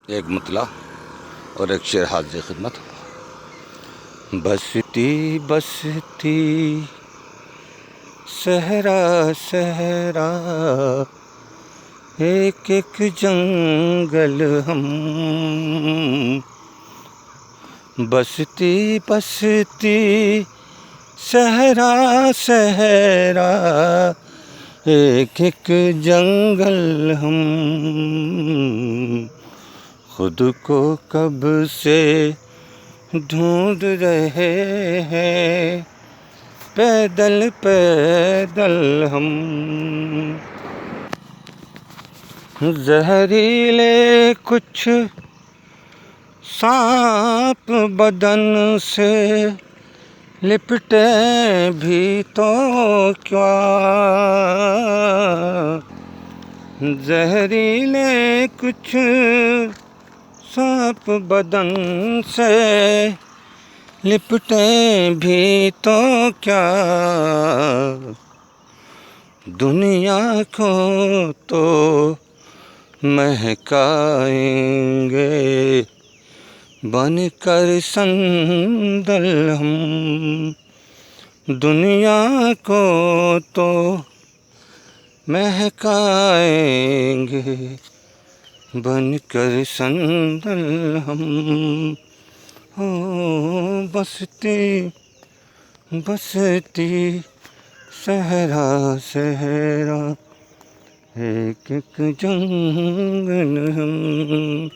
एक मतला और एक शेर हाज़िर खिदमत। बसती बसती सहरा सहरा, एक एक जंगल हम। बसती बसती सहरा सहरा, एक एक जंगल हम। खुद को कब से ढूंढ रहे हैं, पैदल पैदल हम। जहरीले कुछ सांप बदन से लिपटे भी तो क्या, जहरीले कुछ सांप बदन से लिपटे भी तो क्या, दुनिया को तो महकाएंगे बनकर संदल हम। दुनिया को तो महकाएंगे बनकर संदल हम। हो बसती बसती सहरा सहरा, एक एक जंगल हम।